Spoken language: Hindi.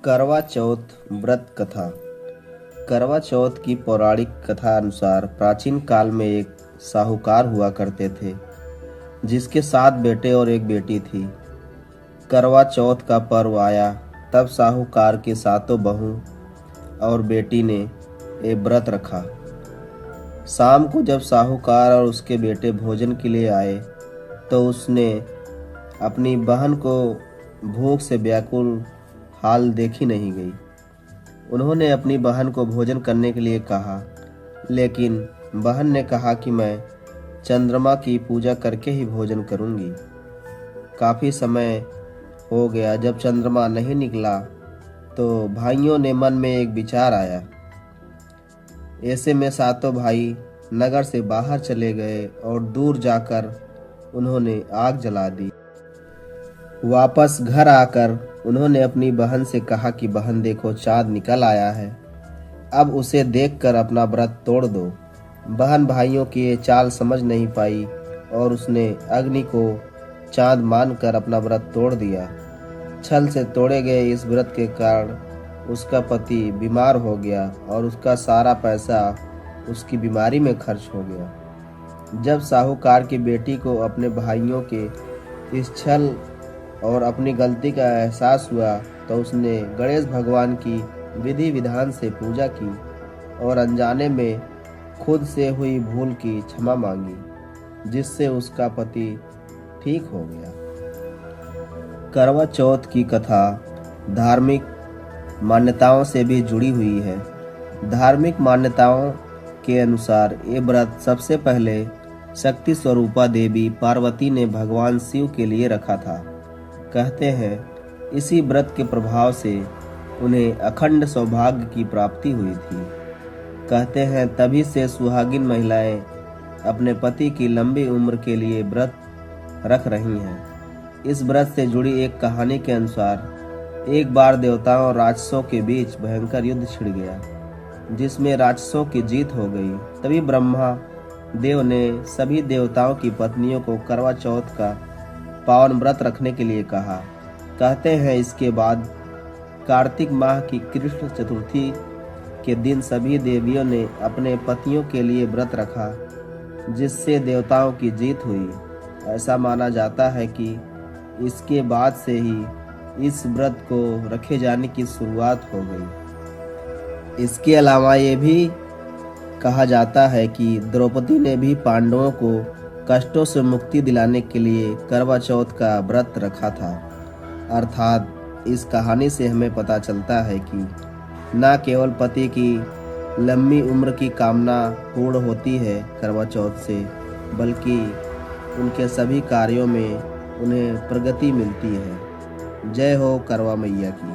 करवा चौथ व्रत कथा। करवा चौथ की पौराणिक कथा अनुसार प्राचीन काल में एक साहूकार हुआ करते थे जिसके 7 बेटे और एक बेटी थी। करवा चौथ का पर्व आया तब साहूकार के 7 बहू और बेटी ने एक व्रत रखा। शाम को जब साहूकार और उसके बेटे भोजन के लिए आए तो उसने अपनी बहन को भूख से व्याकुल हाल देखी नहीं गई। उन्होंने अपनी बहन को भोजन करने के लिए कहा, लेकिन बहन ने कहा कि मैं चंद्रमा की पूजा करके ही भोजन करूंगी। काफ़ी समय हो गया, जब चंद्रमा नहीं निकला तो भाइयों ने मन में एक विचार आया। ऐसे में 7 भाई नगर से बाहर चले गए और दूर जाकर उन्होंने आग जला दी। वापस घर आकर उन्होंने अपनी बहन से कहा कि बहन देखो, चाँद निकल आया है, अब उसे देखकर अपना व्रत तोड़ दो। बहन भाइयों की ये चाल समझ नहीं पाई और उसने अग्नि को चाँद मानकर अपना व्रत तोड़ दिया। छल से तोड़े गए इस व्रत के कारण उसका पति बीमार हो गया और उसका सारा पैसा उसकी बीमारी में खर्च हो गया। जब साहूकार की बेटी को अपने भाइयों के इस छल और अपनी गलती का एहसास हुआ तो उसने गणेश भगवान की विधि विधान से पूजा की और अनजाने में खुद से हुई भूल की क्षमा मांगी, जिससे उसका पति ठीक हो गया। करवा चौथ की कथा धार्मिक मान्यताओं से भी जुड़ी हुई है। धार्मिक मान्यताओं के अनुसार ये व्रत सबसे पहले शक्ति स्वरूपा देवी पार्वती ने भगवान शिव के लिए रखा था। कहते हैं इसी व्रत के प्रभाव से उन्हें अखंड सौभाग्य की प्राप्ति हुई थी। कहते हैं तभी से सुहागिन महिलाएं अपने पति की लंबी उम्र के लिए व्रत रख रही हैं। इस व्रत से जुड़ी एक कहानी के अनुसार एक बार देवताओं और राक्षसों के बीच भयंकर युद्ध छिड़ गया, जिसमें राक्षसों की जीत हो गई। तभी ब्रह्मा देव ने सभी देवताओं की पत्नियों को करवा चौथ का पावन व्रत रखने के लिए कहा। कहते हैं इसके बाद कार्तिक माह की कृष्ण चतुर्थी के दिन सभी देवियों ने अपने पतियों के लिए व्रत रखा, जिससे देवताओं की जीत हुई। ऐसा माना जाता है कि इसके बाद से ही इस व्रत को रखे जाने की शुरुआत हो गई। इसके अलावा ये भी कहा जाता है कि द्रौपदी ने भी पांडवों को कष्टों से मुक्ति दिलाने के लिए करवा चौथ का व्रत रखा था। अर्थात इस कहानी से हमें पता चलता है कि न केवल पति की लंबी उम्र की कामना पूर्ण होती है करवा चौथ से, बल्कि उनके सभी कार्यों में उन्हें प्रगति मिलती है। जय हो करवा मैया की।